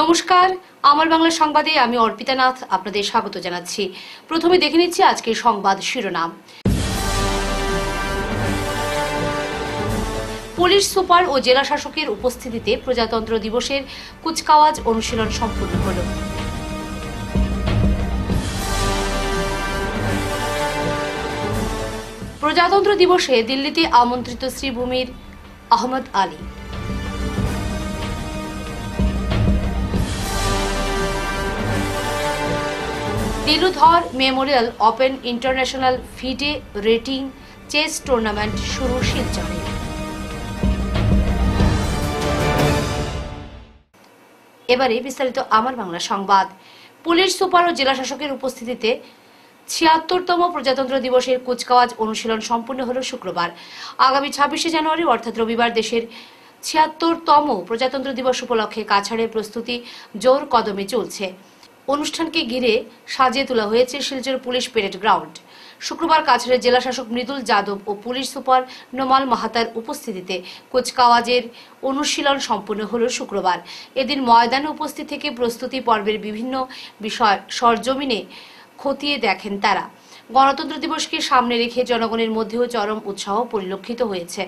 নমস্কার, আমার বাংলা সংবাদে আমি অর্পিতা নাথ আপনাদের স্বাগত জানাচ্ছি। প্রথমে দেখে নিচ্ছি আজকের সংবাদ শিরোনাম। পুলিশ সুপার ও জেলা শাসকের উপস্থিতিতে প্রজাতন্ত্র দিবসের কুচকাওয়াজ অনুশীলন সম্পন্ন হল। প্রজাতন্ত্র দিবসে দিল্লিতে আমন্ত্রিত শ্রীভূমির Ahmed Ali. Diludhar memorial open international FIDE rating chess tournament শুরু শিলচরে। এবারে বিস্তারিত আমার বাংলা সংবাদ। পুলিশ সুপার ও জেলা শাসকের উপস্থিতিতে ৭৬তম প্রজাতন্ত্র দিবসের কুচকাওয়াজ অনুশীলন সম্পন্ন হল শুক্রবার। আগামী ২৬শে জানুয়ারি অর্থাৎ রবিবার দেশের ৭৬তম প্রজাতন্ত্র দিবস উপলক্ষে কাছাড়ে প্রস্তুতি জোর কদমে চলছে। অনুষ্ঠানকে ঘিরে সাজিয়ে তোলা হয়েছে শিলচর পুলিশ প্যারেড গ্রাউন্ড। শুক্রবার কাছাড়ের জেলা শাসক মৃদুল যাদব ও পুলিশ সুপার নোমাল মাহাতার উপস্থিতিতে কুচকাওয়াজের অনুশীলন সম্পন্ন হল শুক্রবার। এদিন ময়দানে উপস্থিত থেকে প্রস্তুতি পর্বের বিভিন্ন বিষয় সরজমিনে খতিয়ে দেখেন তারা। গণতন্ত্র দিবসকে সামনে রেখে জনগণের মধ্যেও চরম উৎসাহ পরিলক্ষিত হয়েছে।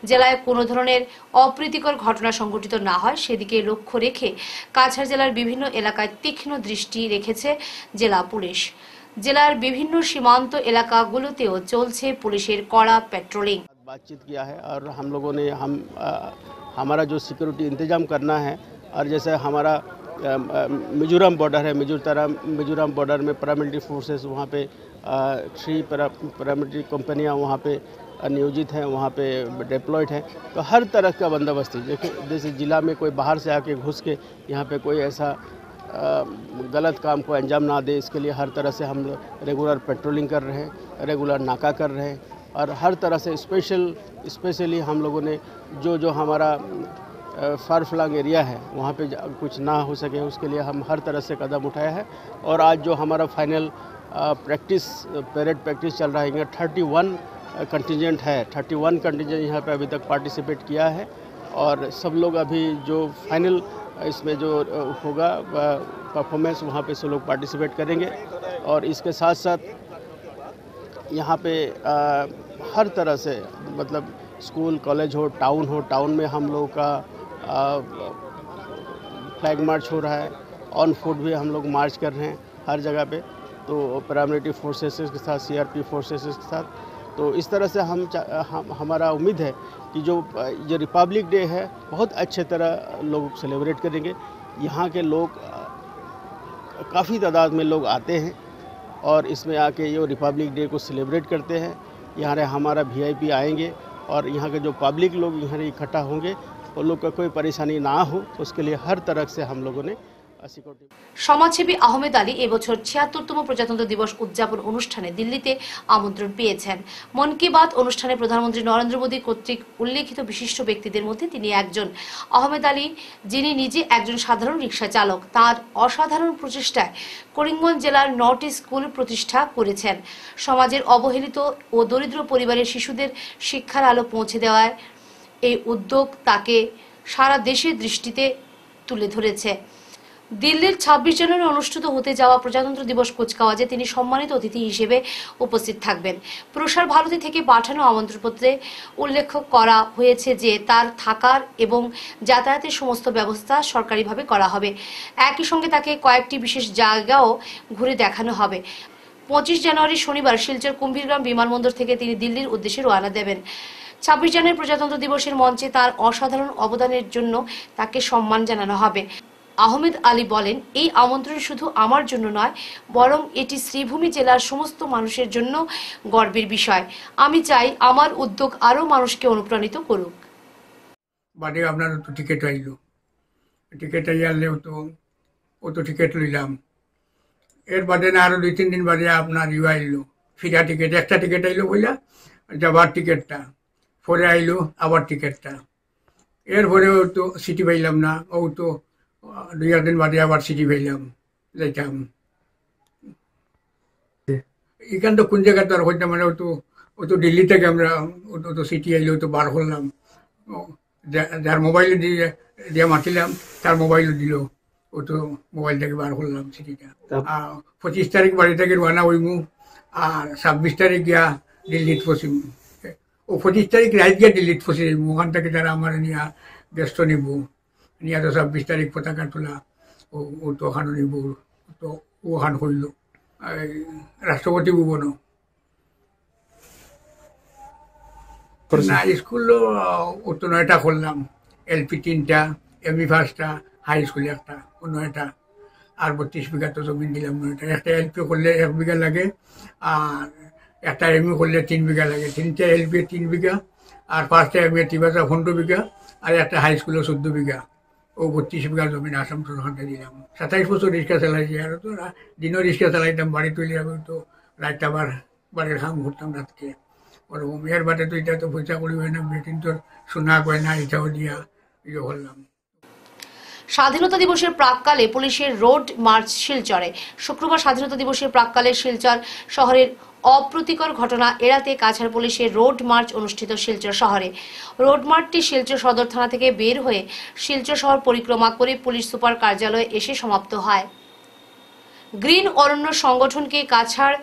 জেলায় কোনো ধরনের অপ্রীতিকর ঘটনা সংঘটিত না হয় সেদিকে লক্ষ্য রেখে কাছাড় জেলার বিভিন্ন এলাকায় তীক্ষ্ণ দৃষ্টি রেখেছে জেলা পুলিশ। জেলার বিভিন্ন সীমান্ত এলাকাগুলোতেও চলছে পুলিশের কড়া পেট্রোলিং। बातचीत किया है और हम लोगों ने हमारा जो सिक्योरिटी इंतजाम करना है और जैसे हमारा मिजोरम बॉर्डर है, मिजोरम बॉर्डर में पैरामिलिट्री फोर्सेस वहाँ पे 3 पैरामिलिट्री कंपनियाँ वहाँ पे नियोजित हैं, वहाँ पे डिप्लॉयड हैं। तो हर तरह का बंदोबस्त है। जैसे जिला में कोई बाहर से आके घुस के यहाँ पे कोई ऐसा गलत काम को अंजाम ना दे, इसके लिए हर तरह से हम लोग रेगुलर पेट्रोलिंग कर रहे हैं, रेगुलर नाका कर रहे हैं और हर तरह से स्पेशली हम लोगों ने जो हमारा फार फ्लंग एरिया है वहाँ पे कुछ ना हो सके उसके लिए हम हर तरह से कदम उठाया है। और आज जो हमारा फाइनल पैरेड प्रैक्टिस चल रहा है, 31 कंटिजेंट है, 31 कंटिजेंट यहाँ पे अभी तक पार्टिसिपेट किया है और सब लोग अभी जो फाइनल इसमें जो होगा परफॉर्मेंस वहाँ पे सब लोग पार्टिसिपेट करेंगे। और इसके साथ साथ यहाँ पे हर तरह से मतलब स्कूल कॉलेज हो, टाउन में हम लोग का फ्लैग मार्च हो रहा है, ऑन फुट भी हम लोग मार्च कर रहे हैं हर जगह पे, तो पैरामिलिट्री फोर्सेस के साथ सीआरपी फोर्सेस के साथ। तो इस तरह से हमारा उम्मीद है कि जो रिपब्लिक डे है बहुत अच्छे तरह लोग सेलिब्रेट करेंगे। यहाँ के लोग काफ़ी तादाद में लोग आते हैं और इसमें आके ये रिपब्लिक डे को सेलिब्रेट करते हैं। यहाँ हमारा वीआईपी आएंगे और यहाँ के जो पब्लिक लोग यहाँ इकट्ठा होंगे उन लोग का कोई परेशानी ना हो, उसके लिए हर तरह से हम लोगों ने সমাজসেবী আহমেদ আলী এবছর ৭৬তম প্রজাতন্ত্র দিবস উদযাপন অনুষ্ঠানে দিল্লিতে আমন্ত্রণ পেয়েছেন। মন কি বাত অনুষ্ঠানে প্রধানমন্ত্রী নরেন্দ্র মোদী কর্তৃক উল্লেখিত বিশিষ্ট ব্যক্তিদের মধ্যে তিনি একজন। আহমেদ আলী, যিনি নিজে একজন সাধারণ রিক্সা চালক, তার অসাধারণ প্রচেষ্টায় করিমগঞ্জ জেলার ৯টি স্কুল প্রতিষ্ঠা করেছেন। সমাজের অবহেলিত ও দরিদ্র পরিবারের শিশুদের শিক্ষার আলো পৌঁছে দেওয়ার এই উদ্যোগ তাকে সারা দেশের দৃষ্টিতে তুলে ধরেছে। দিল্লির ২৬ জানুয়ারি অনুষ্ঠিত হতে যাওয়া প্রজাতন্ত্র দিবস কুচকাওয়াজে তিনি সম্মানিত অতিথি হিসেবে উপস্থিত থাকবেন। প্রসার ভারতী থেকে পাঠানো আমন্ত্রণপত্রে উল্লেখ করা হয়েছে যে তার থাকার এবং যাতায়াতের সমস্ত ব্যবস্থা সরকারিভাবে করা হবে। একই সঙ্গে তাকে কয়েকটি বিশেষ জায়গাও ঘুরে দেখানো হবে। ২৫ জানুয়ারি শনিবার শিলচর কুম্ভীরগ্রাম বিমানবন্দর থেকে তিনি দিল্লির উদ্দেশ্যে রওনা দেবেন। ২৬ জানুয়ারি প্রজাতন্ত্র দিবসের মঞ্চে তার অসাধারণ অবদানের জন্য তাকে সম্মান জানানো হবে। আহমেদ আলী বলেন, এই আমন্ত্রণ শুধু আমার জন্য নয়, বরং এটি শ্রীভূমি জেলার সমস্ত মানুষের জন্য গর্বের বিষয়। আমি চাই আমার উদ্যোগ আরো মানুষকে অনুপ্রাণিত করুক। বাদে আপনার তো টিকিট আইলো, টিকিট আইলে ও তো টিকিট লইলাম। এর বাদে না আরো ২-৩ দিন বাদে আপনার আইলো ফিরা টিকিট, একটা টিকিট আইলো বইলা যাবার টিকিটটা, পরে আইলো আবার টিকিটটা। এরপরেও তো সিটি পাইলাম না, ও তো ২ দিন বাদে আবার সিটি পাইলাম, যাইতাম। এখান তো কোন জায়গায় তো আর হইতাম মানে ও তো দিল্লি থেকে আমরা ও তো সিটি আইলে তো বার করলাম, যার মোবাইলে দিয়ে মাতিলাম তার মোবাইলও দিল, ও তো মোবাইল থেকে বার করলাম চিঠিটা। আর 25 তারিখ বাড়ি থেকে রওনা হইমু, আর 26 তারিখ গিয়া দিল্লিত পৌঁছিম। ও 25 তারিখ রাত গিয়া দিল্লিত পৌঁছে যাইব, ওখান থেকে তারা আমার নিয়া ব্যস্ত নিব, নিয়া তো 26 তারিখ পতাকা তোলা ও তো ওখানে নিব, তো ওখান করল রাষ্ট্রপতি ভবনও না। স্কুল ও তো 9টা করলাম, LP 3টা, ME 5টা, হাই স্কুল একটা, ও 9টা, আর 32 বিঘা তো জমিন দিলাম 9টা। একটা LP করলে 1 বিঘা লাগে, আর একটা ME করলে 3 বিঘা লাগে। 3টা LP 3 বিঘা, আর 5টা ME 15 বিঘা, আর একটা হাই স্কুলে 14 বিঘা। ও 32 বিঘা জমিন আসাম সরকারকে দিলাম। 27 বছর রিক্সা চালাইছি, আর তো দিনও রিক্সা চালাইতাম, বাড়ি তুলি আমি তো রাত আবার বাড়ির কাম করতাম রাতকে ওরকম। এর বাদে তো এটা তো পয়সা করি হয় না, বেটিন তোর সোনা গয়না এটাও দিয়া ইয়ে করলাম। স্বাধীনতা দিবসের প্রাককালে পুলিশের রোড মার্চ শিলচরে। শুক্রবার স্বাধীনতা দিবসের প্রাককালে শিলচর শহরের অপ্রীতিকর ঘটনা এড়াতে কাছাড় পুলিশের রোড মার্চ অনুষ্ঠিত শিলচর শহরে। রোড মার্চটি শিলচর সদর থানা থেকে বের হয়ে শিলচর শহর পরিক্রমা করে পুলিশ সুপার কার্যালয়ে এসে সমাপ্ত হয়। গ্রিন অরণ্য সংগঠনকে কাছাড়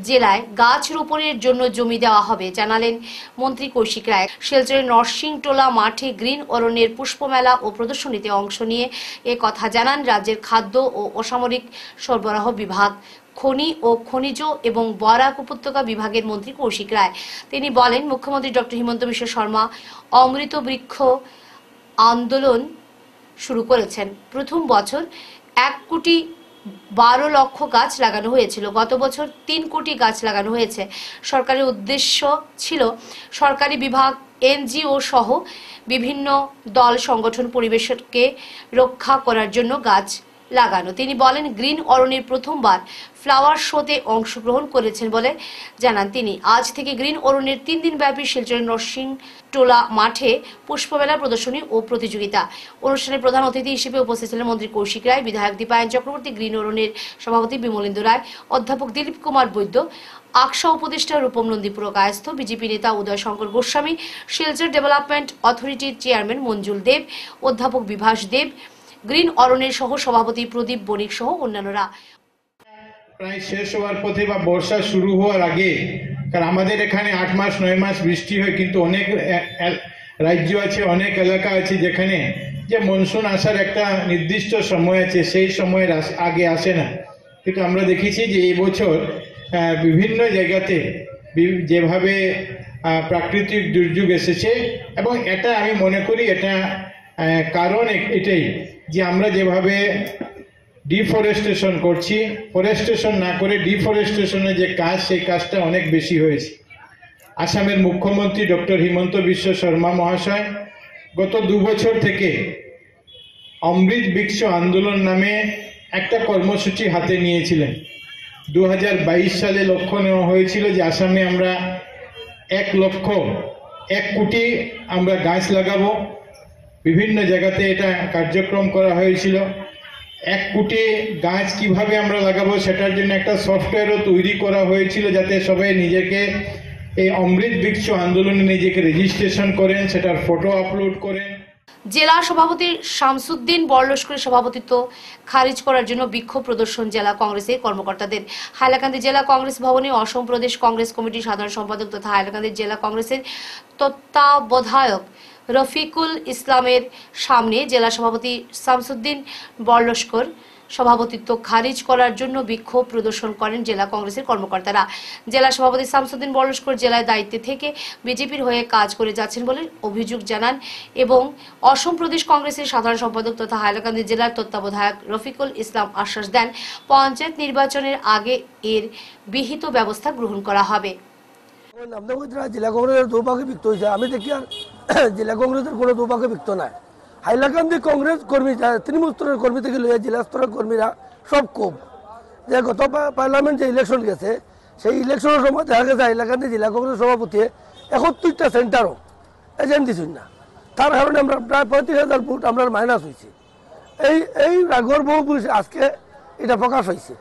জেলায় গাছ রোপণের জন্য জমি দেওয়া হবে জানালেন মন্ত্রী কৌশিক রায়। শিলচরের নরসিংটোলা মাঠে গ্রিন অরণ্যের পুষ্পমেলা ও প্রদর্শনীতে অংশ নিয়ে এ কথা জানান রাজ্যের খাদ্য ও অসামরিক সরবরাহ বিভাগ, খনি ও খনিজ এবং বরাক উপত্যকা বিভাগের মন্ত্রী কৌশিক রায়। তিনি বলেন, মুখ্যমন্ত্রী ডক্টর হিমন্ত বিশ্ব শর্মা অমৃত বৃক্ষ আন্দোলন শুরু করেছেন। প্রথম বছর 1,12,00,000 গাছ লাগানো হয়েছিল, গত বছর 3 কোটি গাছ লাগানো হয়েছে। সরকারের উদ্দেশ্য ছিল সরকারি বিভাগ, NGO সহ বিভিন্ন দল সংগঠন পরিবেশকে রক্ষা করার জন্য গাছ লাগানো। তিনি বলেন, গ্রিন অরণ্যের প্রথমবার ফ্লাওয়ার শোতে অংশগ্রহণ করেছেন বলে জানান তিনি। আজ থেকে গ্রিন অরণ্যের 3 দিন ব্যাপী শিলচরের নরসিংটোলা মাঠে পুষ্পমেলা, প্রদর্শনী ও প্রতিযোগিতা। অনুষ্ঠানে প্রধান অতিথি হিসেবে উপস্থিত ছিলেন মন্ত্রী কৌশিক রায়, বিধায়ক দীপায়ন চক্রবর্তী, গ্রিন অরণ্যের সভাপতি বিমলেন্দু রায়, অধ্যাপক দিলীপ কুমার বৈদ্য, আকশা উপদেষ্টা রূপম নন্দীপুর কায়স্থ, বিজেপি নেতা উদয় শঙ্কর গোস্বামী, শিলচর ডেভেলপমেন্ট অথরিটির চেয়ারম্যান মঞ্জুল দেব, অধ্যাপক বিভাস দেব, গ্রিন অরণ্যের সহ সভাপতি প্রদীপ বণিক সহ অন্যান্যরা। প্রায় শেষ হওয়ার পথে বা বর্ষা শুরু হওয়ার আগে, কারণ আমাদের এখানে 8 মাস 9 মাস বৃষ্টি হয়, কিন্তু অনেক রাজ্য আছে, অনেক এলাকা আছে যেখানে যে মনসুন আসার একটা নির্দিষ্ট সময় আছে, সেই সময়ের আগে আসে না। কিন্তু আমরা দেখেছি যে এই বছর বিভিন্ন জায়গাতে যেভাবে প্রাকৃতিক দুর্যোগ এসেছে, এবং এটা আমি মনে করি এটা কারণ এটাই যে আমরা যেভাবে ডিফরেস্টেশন করছি, ফরেস্টেশন না করে ডিফরেস্টেশনের যে কাজ, সেই কাজটা অনেক বেশি হয়েছে। আসামের মুখ্যমন্ত্রী ডক্টর হিমন্ত বিশ্ব শর্মা মহাশয় গত 2 বছর থেকে অমৃত বৃক্ষ আন্দোলন নামে একটা কর্মসূচি হাতে নিয়েছিলেন। 2022 সালে লক্ষ্য নেওয়া হয়েছিল যে আসামে আমরা 1 কোটি আমরা গাছ লাগাবো। বিভিন্ন জায়গাতে এটা কার্যক্রম করা হয়েছিল। 1 কোটি গাছ কিভাবে আমরা লাগাবো সেটার জন্য একটা সফটওয়্যারও তৈরি করা হয়েছিল, যাতে সবাই নিজেকে এই অমৃত বৃক্ষ আন্দোলনে নিজেকে রেজিস্ট্রেশন করেন, সেটার ফটো আপলোড করেন। জেলা সভাপতি শামসুদ্দিন বড়লস্করের সভাপতিত্ব খারিজ করার জন্য বিক্ষোভ প্রদর্শন জেলা কংগ্রেসের কর্মকর্তাদের। হাইলাকান্দি জেলা কংগ্রেস ভবনে অসম প্রদেশ কংগ্রেস কমিটির সাধারণ সম্পাদক তথা হাইলাকান্দি জেলা কংগ্রেসের তত্ত্বাবধায়ক রফিকুল ইসলামের সামনে জেলা সভাপতি শামসুদ্দিন বড়লস্কর সভাপতিত্ব খারিজ করার জন্য বিক্ষোভ প্রদর্শন করেন জেলা কংগ্রেসের কর্মকর্তারা। জেলা সভাপতি শামসুদ্দিন বড়লস্কর জেলায় দায়িত্বে থেকে বিজেপির হয়ে কাজ করে যাচ্ছেন বলে অভিযোগ জানান এবং অসম প্রদেশ কংগ্রেসের সাধারণ সম্পাদক তথা হাইলাকান্দি জেলার তত্ত্বাবধায়ক রফিকুল ইসলাম আশ্বাস দেন, পঞ্চায়েত নির্বাচনের আগে এর বিহিত ব্যবস্থা গ্রহণ করা হবে। জেলা কংগ্রেসের দুর্ভাগ্য ব্যক্ত হয়েছে, আমি দেখি আর জেলা কংগ্রেসের কোনো দুর্ভাগ্য ব্যক্ত নাই। হাইলাকান্দি কংগ্রেস কর্মী, তৃণমূল স্তরের কর্মী থেকে লইয়া জেলা স্তরের কর্মীরা সব কম। যে গত পার্লামেন্ট যে ইলেকশন গেছে, সেই ইলেকশনের সময় দেখা গেছে হাইলাকান্দি জেলা কংগ্রেস সভাপতি 71টা সেন্টারও এজেন্ট দিচ্ছেন না। তার কারণে আমরা প্রায় 35,000 ভোট আমরা মাইনাস হয়েছি। এই রাগর বহু আজকে এটা প্রকাশ হয়েছে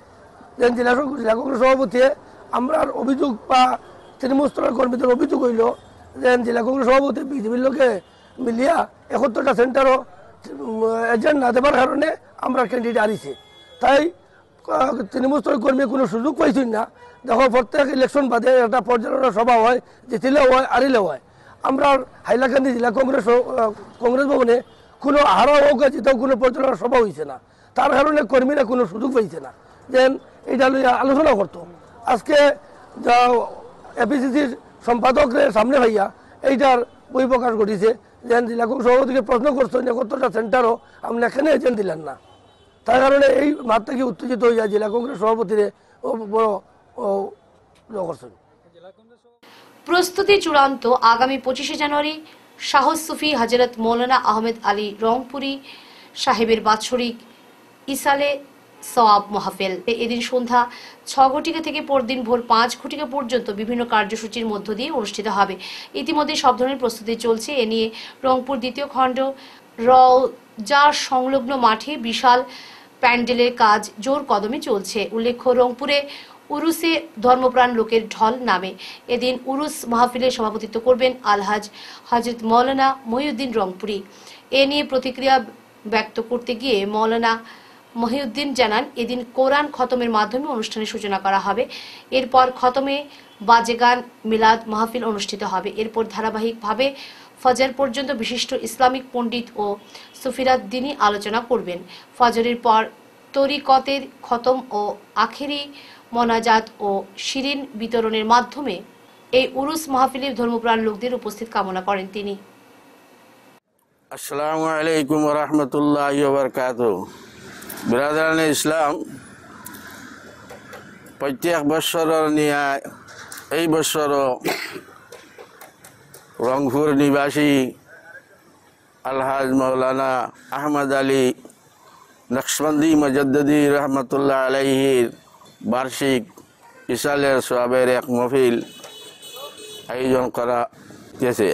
যে জেলা কংগ্রেস সভাপতি আমরা অভিযোগ বা তৃণমূল স্তরের কর্মীদের অভিযোগ হইল যে জেলা কংগ্রেস সভাপতি বিজেপির লোকে মিলিয়া 71টা সেন্টারও এজেন্ট না দেওয়ার কারণে আমরা ক্যান্ডিডেট হারিয়েছে। তাই তৃণমূল স্তরের কর্মী কোনো সুযোগ পাইছেন না। দেখো প্রত্যেক ইলেকশন বাদে একটা পর্যালোচনা সভা হয়, জিতিলেও হয় হারিলেও হয়। আমরা হাইলাকান্দি জেলা কংগ্রেস ভবনে কোনো হারা হোক জিতাও কোনো পর্যালোচনা সভা হয়েছে না। তার কারণে কর্মীরা কোনো সুযোগ পাইছে না যেন এটা লইয়া আলোচনা করতো। আজকে এপিসিসির সম্পাদকের সামনে ভাইয়া এইটার বই প্রকাশ ঘটিছে যেন জেলা কংগ্রেস সভাপতিকে প্রশ্ন করছেন যে কতটা সেন্টারও আপনি এখানে এজেন্ট দিলেন না। তার কারণে এই মাঠ থেকে উত্তেজিত হয়ে যায় জেলা কংগ্রেস সভাপতিরে বড় করছেন। প্রস্তুতি চূড়ান্ত। আগামী 25শে জানুয়ারি শাহ সুফি হযরত মৌলানা আহমেদ আলী রংপুরি সাহেবের বাৎসরিক ইসালে সওয়াব মাহফিল। এদিন সন্ধ্যা 6 ঘটিকা থেকে পরদিন ভোর 5 ঘটিকা পর্যন্ত বিভিন্ন কার্যসূচির মধ্য দিয়ে অনুষ্ঠিত হবে। ইতিমধ্যে সব ধরনের প্রস্তুতি চলছে। এ নিয়ে রংপুর দ্বিতীয় খণ্ড রওজা সংলগ্ন মাঠে বিশাল প্যান্ডেলের কাজ জোর কদমে চলছে। উল্লেখ্য, রংপুরে উরুসে ধর্মপ্রাণ লোকের ঢল নামে। এদিন উরুস মাহফিলের সভাপতিত্ব করবেন আলহাজ হযরত মৌলানা মহিউদ্দিন রংপুরি। এ নিয়ে প্রতিক্রিয়া ব্যক্ত করতে গিয়ে মৌলানা মহিউদ্দিন জানান, এদিন কোরআন খতমের মাধ্যমে অনুষ্ঠানের সূচনা করা হবে। এরপর খতমে বাজেগান মিলাদ মাহফিল অনুষ্ঠিত হবে। এরপর ধারাবাহিকভাবে ফজর পর্যন্ত বিশিষ্ট ইসলামিক পণ্ডিত ও সুফিরাত দ্বীনি আলোচনা করবেন। ফজরের পর তরিকতের খতম ও আখেরি মোনাজাত ও শিরিন বিতরণের মাধ্যমে এই উরুস মাহফিলের ধর্মপ্রাণ লোকদের উপস্থিত কামনা করেন তিনি। আসসালামু আলাইকুম ওয়া রাহমাতুল্লাহি ওয়া বারাকাতুহু। বিরাদারানে ইসলাম, প্রত্যেক বছরের ন্যায় এই বছরও রংপুর নিবাসী আলহাজ মৌলানা আহমদ আলী নকশবন্দি মুজাদ্দিদি রহমতুল্লাহ আলাইহির বার্ষিক ইসালের সওয়াবের এক মাহফিল আয়োজন করা গেছে।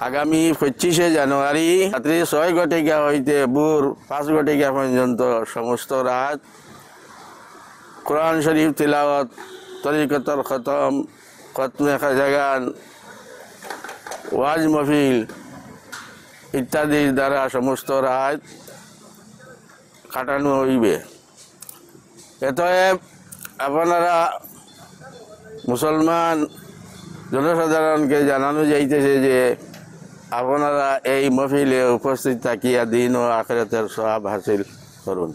আগামী 25শে জানুয়ারি রাত্রি 6 ঘটিকা হইতে ভোর 5 ঘটিকা পর্যন্ত সমস্ত রাত কোরআন শরীফ তিলাওয়াত, তরিকতর খতম, খতমে খাজাগান, ওয়াজ মাহফিল ইত্যাদির দ্বারা সমস্ত রাত কাটানো হইবে। এতএব আপনারা মুসলমান জনসাধারণকে জানানো যাইতেছে যে আপনারা এই মাহফিলে উপস্থিত থাকিয়া দিন ও আখিরাতের সওয়াব হাসিল করুন।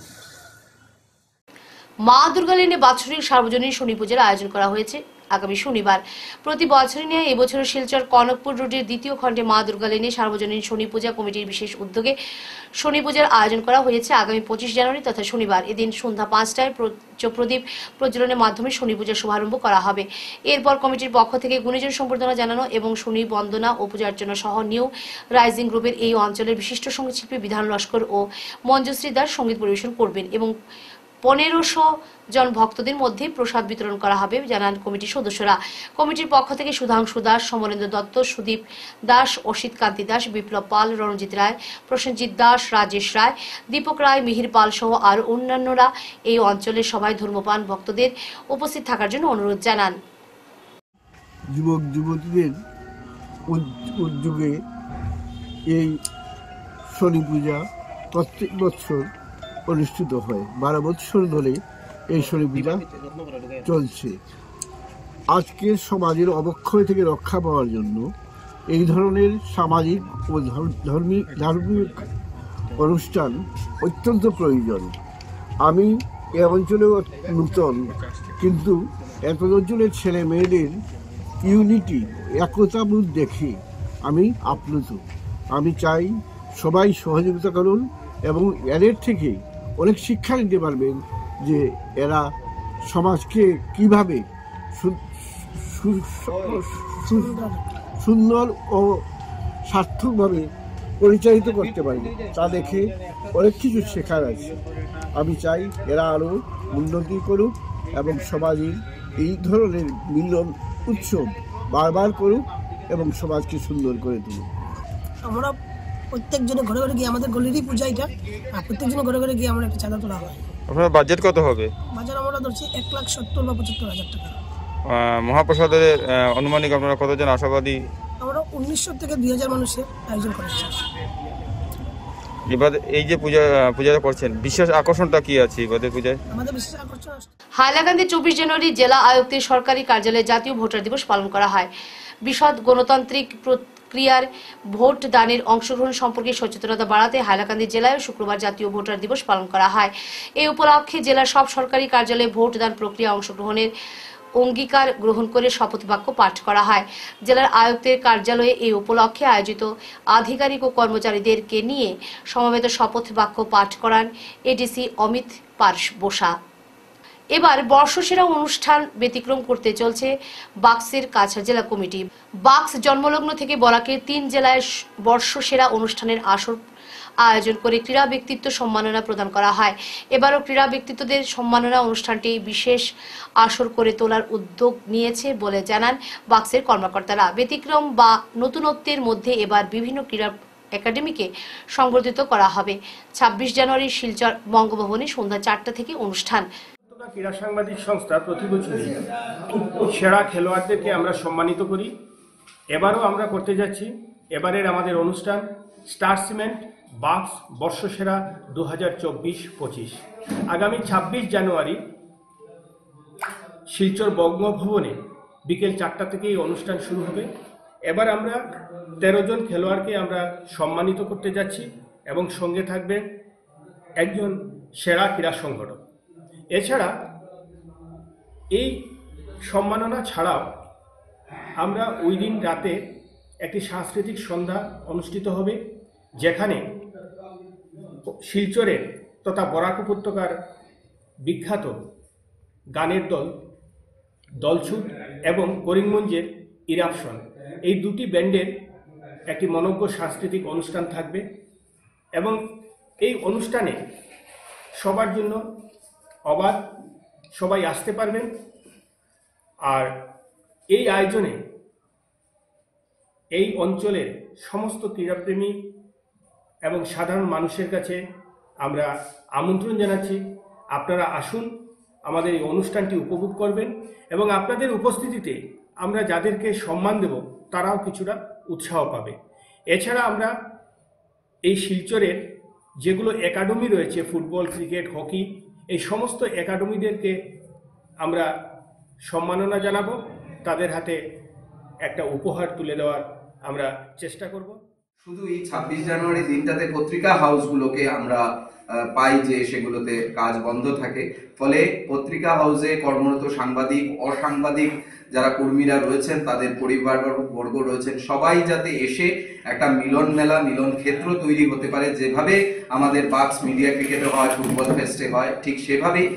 মা দুর্গা লেনে বাৎসরিক সার্বজনীন শনি পূজার আয়োজন করা হয়েছে আগামী শনিবার। প্রতি বছরই নিয়ে এবছর শিলচর কনকপুর রোডের দ্বিতীয় খণ্ডে মা দুর্গা লেনে সার্বজনীন শনি পূজা কমিটির বিশেষ উদ্যোগে শনি পূজার আয়োজন করা হয়েছে আগামী 25 জানুয়ারি তথা শনিবার। এদিন সন্ধ্যা 5টায় প্রদীপ প্রজ্বলনের মাধ্যমে শনি পূজার শুভারম্ভ করা হবে। এরপর কমিটির পক্ষ থেকে গুণীজন সম্বর্ধনা জানানো এবং শনি বন্দনা ও পূজার্চনা সহ নিউ রাইজিং গ্রুপের এই অঞ্চলের বিশিষ্ট সঙ্গীতশিল্পী বিধান লস্কর ও মঞ্জুশ্রী দাস সঙ্গীত পরিবেশন করবেন এবং 1500 জন ভক্তদের মধ্যে প্রসাদ বিতরণ করা হবে জানান কমিটির সদস্যরা। কমিটির পক্ষ থেকে সুধাংশু দাস, সমরেন্দ্র দত্ত, সুদীপ দাস, অসিত কান্তি দাস, বিপ্লব পাল, রণজিৎ রায়, প্রসেনজিৎ দাস, রাজেশ রায়, দীপক রায়, মিহির পাল সহ আরো অন্যান্যরা এই অঞ্চলের সবাই ধর্মপ্রাণ ভক্তদের উপস্থিত থাকার জন্য অনুরোধ জানান। যুবক যুবতীদের উদ্যোগে এই শনি পূজা প্রত্যেক বছর অনুষ্ঠিত হয়। 12 বছর ধরে এই শনি পূজা চলছে। আজকের সমাজের অবক্ষয় থেকে রক্ষা পাওয়ার জন্য এই ধরনের সামাজিক ও ধার্মিক অনুষ্ঠান অত্যন্ত প্রয়োজন। আমি এ অঞ্চলেও নূতন, কিন্তু এত অঞ্চলের ছেলে মেয়েদের ইউনিটি, একতাবোধ দেখে আমি আপ্লুত। আমি চাই সবাই সহযোগিতা করুন এবং এদের থেকে অনেক শিক্ষা নিতে পারবেন যে এরা সমাজকে কিভাবে সুন্দর ও সার্থকভাবে পরিচালিত করতে পারবে, তা দেখে অনেক কিছু শেখার আছে। আমি চাই এরা আরও উন্নতি করুক এবং সমাজের এই ধরনের মিলন উৎসব বারবার করুক এবং সমাজকে সুন্দর করে তুলুক। আমরা প্রত্যেকজনে ঘরে ঘরে গিয়ে, আমাদের গলিরই পূজা এটা, আর প্রত্যেকজনে ঘরে ঘরে গিয়ে আমরা একটা চাঁদা তোলা হয়। আপনার বাজেট কত হবে? বাজার আমরা ধরছি 1,70,000 বা 75,000 টাকা। মহাপ্রসাদের আনুমানিক আপনারা কতজন আশাবাদী? আমরা 1900 থেকে 2000 মানুষের আয়োজন করেছি। এবার এই যে পূজাটা করছেন, বিশেষ আকর্ষণটা কি আছে এবারে পূজায়? আমাদের বিশেষ আকর্ষণ হাইলাকান্দি 24 জানুয়ারি জেলা আয়ুক্তের সরকারি কার্যালয়ে জাতীয় ভোটার দিবস পালন করা হয়। বিশদ গণতান্ত্রিক প্রক্রিয়ার ভোট দানের অংশগ্রহণ সম্পর্কে সচেতনতা বাড়াতে হাইলাকান্দি জেলায় শুক্রবার জাতীয় ভোটার দিবস পালন করা হয়। এই উপলক্ষে জেলার সব সরকারি কার্যালয়ে ভোট দান প্রক্রিয়া অংশগ্রহণের অঙ্গীকার গ্রহণ করে শপথ বাক্য পাঠ করা হয়। জেলার আয়ুক্তের কার্যালয়ে এই উপলক্ষে আয়োজিত আধিকারিক ও কর্মচারীদেরকে নিয়ে সমবেত শপথ বাক্য পাঠ করান এডিসি অমিত বসা। এবার বর্ষসেরা অনুষ্ঠান ব্যতিক্রম করতে চলছে বাক্সের কাছাড় জেলা কমিটি। বাক্স জন্মলগ্ন থেকে বরাকের 3 জেলায় বর্ষসেরা অনুষ্ঠানের আসর আয়োজন করে ক্রীড়া ব্যক্তিত্ব সম্মাননা প্রদান করা হয়। এবারও ক্রীড়া ব্যক্তিত্বদের সম্মাননা অনুষ্ঠানটি বিশেষ আসর করে তোলার উদ্যোগ নিয়েছে বলে জানান বাক্সের কর্মকর্তারা। ব্যতিক্রম বা নতুনত্বের মধ্যে এবার বিভিন্ন ক্রীড়া একাডেমিকে সংবর্ধিত করা হবে। 26 জানুয়ারি শিলচর বঙ্গভবনে সন্ধ্যা 4টা থেকে অনুষ্ঠান। ক্রীড়া সাংবাদিক সংস্থা প্রতি বছরই সেরা খেলোয়াড়দেরকে আমরা সম্মানিত করি। এবারও আমরা করতে যাচ্ছি। এবারের আমাদের অনুষ্ঠান স্টার সিমেন্ট বাক্স বর্ষসেরা 2024-25। আগামী 26 জানুয়ারি শিলচর বঙ্গভবনে বিকেল 4টা থেকে এই অনুষ্ঠান শুরু হবে। এবার আমরা 13 জন খেলোয়াড়কে আমরা সম্মানিত করতে যাচ্ছি এবং সঙ্গে থাকবে একজন সেরা ক্রীড়া সংগঠক। এছাড়া এই সম্মাননা ছাড়াও আমরা ওই দিন রাতে একটি সাংস্কৃতিক সন্ধ্যা অনুষ্ঠিত হবে, যেখানে শিলচরের তথা বরাক উপত্যকার বিখ্যাত গানের দল দলছুট এবং করিমগঞ্জের ইরাপশন, এই দুটি ব্যান্ডের একটি মনোজ্ঞ সাংস্কৃতিক অনুষ্ঠান থাকবে এবং এই অনুষ্ঠানে সবার জন্য অবাধ, সবাই আসতে পারবেন। আর এই আয়োজনে এই অঞ্চলের সমস্ত ক্রীড়াপ্রেমী এবং সাধারণ মানুষের কাছে আমরা আমন্ত্রণ জানাচ্ছি, আপনারা আসুন, আমাদের এই অনুষ্ঠানটি উপভোগ করবেন এবং আপনাদের উপস্থিতিতে আমরা যাদেরকে সম্মান দেব তারাও কিছুটা উৎসাহ পাবে। এছাড়া আমরা এই শিলচরের যেগুলো একাডেমি রয়েছে, ফুটবল, ক্রিকেট, হকি, এই সমস্ত একাডেমিদেরকে আমরা সম্মাননা জানাবো। তাদের হাতে একটা উপহার তুলে দেওয়ার আমরা চেষ্টা করব। শুধু এই 26 জানুয়ারি দিনটাতে পত্রিকা হাউসগুলোকে আমরা পাই যে সেগুলোতে কাজ বন্ধ থাকে, ফলে পত্রিকা হাউসে কর্মরত সাংবাদিক, অসাংবাদিক যারা কর্মীরা রয়েছেন, তাদের পরিবারবর্গ রয়েছেন, সবাই যাতে এসে একটা মিলন মেলা, মিলন ক্ষেত্র তৈরি হতে পারে। যেভাবে আমাদের বাক্স মিডিয়া ক্রিকেটে হয়, ফুটবল ফেস্টে হয়, ঠিক সেভাবেই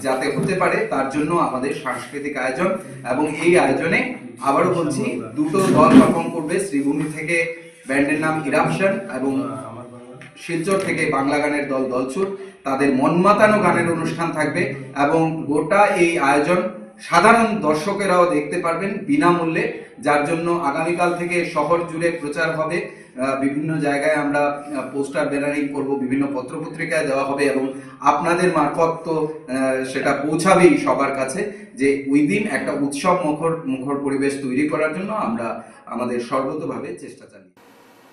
যাতে হতে পারে তার জন্য আমাদের সাংস্কৃতিক আয়োজন। এবং এই আয়োজনে আবারও বলছি, দুটো দল পারফর্ম করবে। শ্রীভূমি থেকে ব্যান্ডের নাম ইরাপশন এবং শিলচর থেকে বাংলা গানের দল দলছুট, তাদের মন মাতানো গানের অনুষ্ঠান থাকবে এবং গোটা এই আয়োজন সাধারণ দর্শকেরাও দেখতে পারবেন বিনামূল্যে, যার জন্য আগামীকাল থেকে শহর জুড়ে প্রচার হবে। বিভিন্ন জায়গায় আমরা পোস্টার ব্যানারিং করব, বিভিন্ন পত্রপত্রিকায় দেওয়া হবে এবং আপনাদের মারফত তো সেটা পৌঁছাবেই সবার কাছে যে ওই দিন একটা উৎসব মুখর পরিবেশ তৈরি করার জন্য আমরা আমাদের সর্বতোভাবে চেষ্টা চালাই।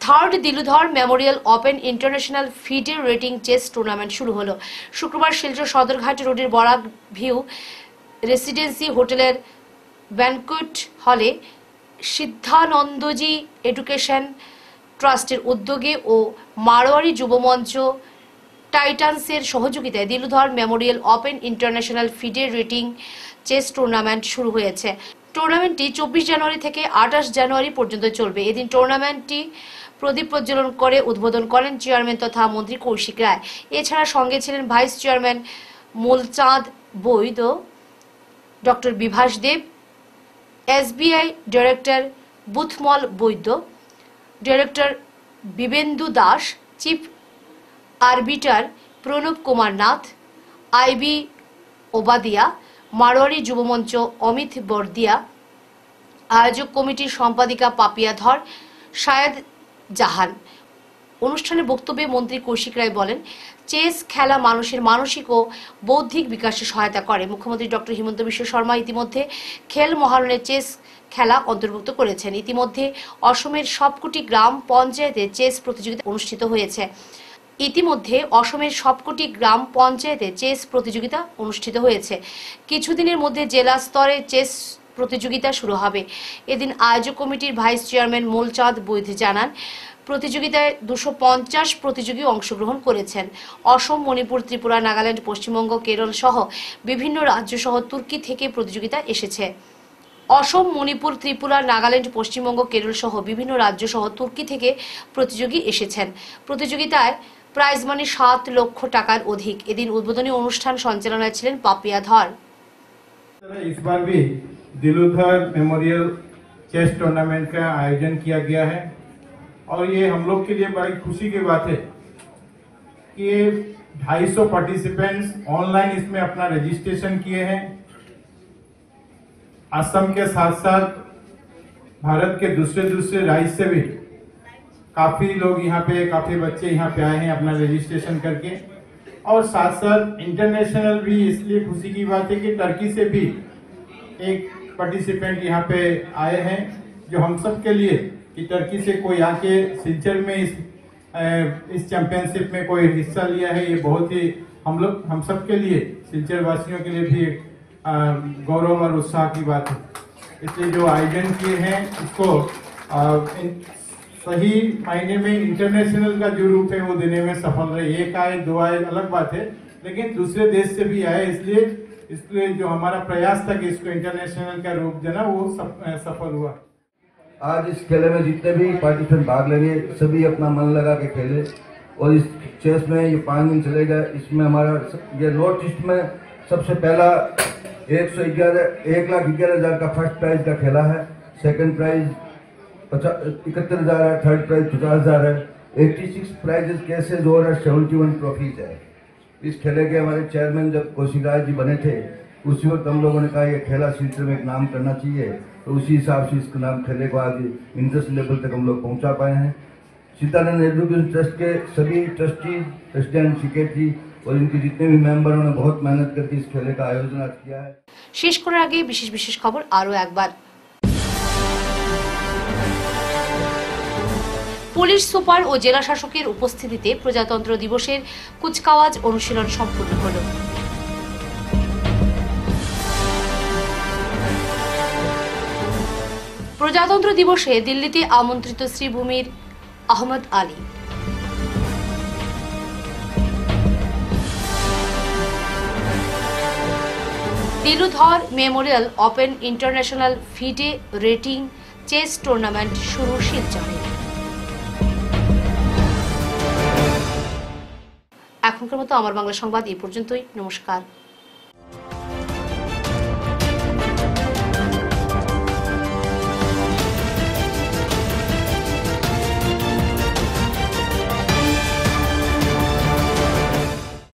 Third Diludhar memorial open international FIDE rating chess tournament শুরু হলো। শুক্রবার শিলচর সদরঘাট রোডের বরাক ভিউ রেসিডেন্সি হোটেলের ব্যানকুয়েট হলে সিদ্ধানন্দজি এডুকেশন ট্রাস্টের উদ্যোগে ও মারোয়ারি যুবমঞ্চ টাইটান্সের সহযোগিতায় Diludhar memorial open international FIDE rating chess tournament শুরু হয়েছে। টুর্নামেন্টটি 24 জানুয়ারি থেকে 28 জানুয়ারি পর্যন্ত চলবে। এদিন টুর্নামেন্টটি প্রদীপ প্রজ্বলন করে উদ্বোধন করেন চেয়ারম্যান তথা মন্ত্রী কৌশিক রায়। এছাড়া সঙ্গে ছিলেন vice chairman Mulchand Baid, doctor Bibhas Deb, SBI director Buthmal Baidya, director Bibendu Das, chief arbiter Pranab Kumar Nath, IB Obadia, Marwari Yuvamanch Amit Bardia, আয়োজক কমিটির সম্পাদিকা পাপিয়া ধর, শায়দ জাহান। অনুষ্ঠানে বক্তব্যে মন্ত্রী কৌশিক রায় বলেন, চেস খেলা মানুষের মানসিক ও বৌদ্ধিক বিকাশে সহায়তা করে। মুখ্যমন্ত্রী ডক্টর হিমন্ত বিশ্ব শর্মা ইতিমধ্যে খেল মহারণে চেস খেলা অন্তর্ভুক্ত করেছেন। ইতিমধ্যে অসমের সবকটি গ্রাম পঞ্চায়েতে চেস প্রতিযোগিতা অনুষ্ঠিত হয়েছে। ইতিমধ্যে অসমের সবকটি গ্রাম পঞ্চায়েতে চেস প্রতিযোগিতা অনুষ্ঠিত হয়েছে। কিছুদিনের মধ্যে জেলা স্তরে চেস প্রতিযোগিতা শুরু হবে। এদিন আয়োজক কমিটির ভাইস চেয়ারম্যান মূলচাঁদ বৈদ্য জানান, প্রতিযোগিতায় 250 প্রতিযোগী অংশগ্রহণ করেছেন। অসম, মণিপুর, ত্রিপুরা, নাগাল্যান্ড, পশ্চিমবঙ্গ, কেরল সহ বিভিন্ন রাজ্য সহ তুর্কি থেকে প্রতিযোগিতা এসেছে। অসম, মণিপুর, ত্রিপুরা, নাগাল্যান্ড, পশ্চিমবঙ্গ, কেরল সহ বিভিন্ন রাজ্য সহ তুর্কি থেকে প্রতিযোগী এসেছেন। প্রতিযোগিতায় প্রাইজ মানি 7 লক্ষ টাকার অধিক। এদিন উদ্বোধনী অনুষ্ঠান সঞ্চালনায় ছিলেন পাপিয়া ধর। इस बार भी दिलुधर मेमोरियल चेस टूर्नामेंट का आयोजन किया गया है और ये हम लोग के लिए बड़ी खुशी की बात है कि 250 पार्टिसिपेंट्स ऑनलाइन इसमें अपना रजिस्ट्रेशन किए हैं। असम के साथ साथ भारत के दूसरे राज्य से भी काफी लोग यहाँ पे, काफी बच्चे यहाँ पे आए हैं अपना रजिस्ट्रेशन करके। और साथ साथ इंटरनेशनल भी इसलिए खुशी की बात है कि टर्की से भी एक पार्टिसिपेंट यहाँ पे आए हैं, जो हम सब के लिए कि टर्की से कोई आके सिलचर में इस चैंपियनशिप में कोई हिस्सा लिया है, ये बहुत ही हम सब के लिए, सिलचर वासियों के लिए भी गौरव और उत्साह की बात है। इसलिए जो आयोजन किए हैं इसको सही मायने में इंटरनेशनल का जो रूप है वो देने में सफल रहे। एक आए, 2 आए अलग बात है, लेकिन दूसरे देश से भी आए, इसलिए जो हमारा प्रयास था कि इसको इंटरनेशनल का रूप देना वो सफल हुआ। आज इस खेल में जितने भी पार्टिसिपेंट भाग लेंगे सभी अपना मन लगा के खेले और इस चेस में ये 5 दिन चलेगा। इसमें हमारा ये नॉर्थ ईस्ट में सबसे पहला 1,11,000 का फर्स्ट प्राइज का खेला है। सेकंड प्राइज 71,000 है, थर्ड प्राइज 50,000 है, 86 प्राइजेस केसेज और 71 ट्रॉफीज है। इस खेले के हमारे चेयरमैन जब कौशिकराज जी बने थे उसी वक्त हम लोगों ने कहा ये खेला सिलचर में एक नाम करना चाहिए, तो उसी हिसाब से इसका नाम खेले को आगे इंडस्ट्री लेवल तक हम लोग पहुंचा पाए हैं। सीतानंद एजुकेशन ट्रस्ट के सभी ट्रस्टी, प्रेसिडेंट, सेक्रेटरी और इनके जितने भी मेंबरों ने बहुत मेहनत करके इस खेले का आयोजन आज किया है। শেষ করার আগে বিশেষ খবর আরো একবার। পুলিশ সুপার ও জেলা শাসকের উপস্থিতিতে প্রজাতন্ত্র দিবসের কুচকাওয়াজ অনুশীলন সম্পূর্ণ হল। প্রজাতন্ত্র দিবসে দিল্লিতে আমন্ত্রিত শ্রীভূমির Ahmed Ali. Diludhar memorial open international FIDE rating chess tournament শুরু শিলচরে। এখনকার মতো আমার বাংলা সংবাদ এই পর্যন্তই। নমস্কার।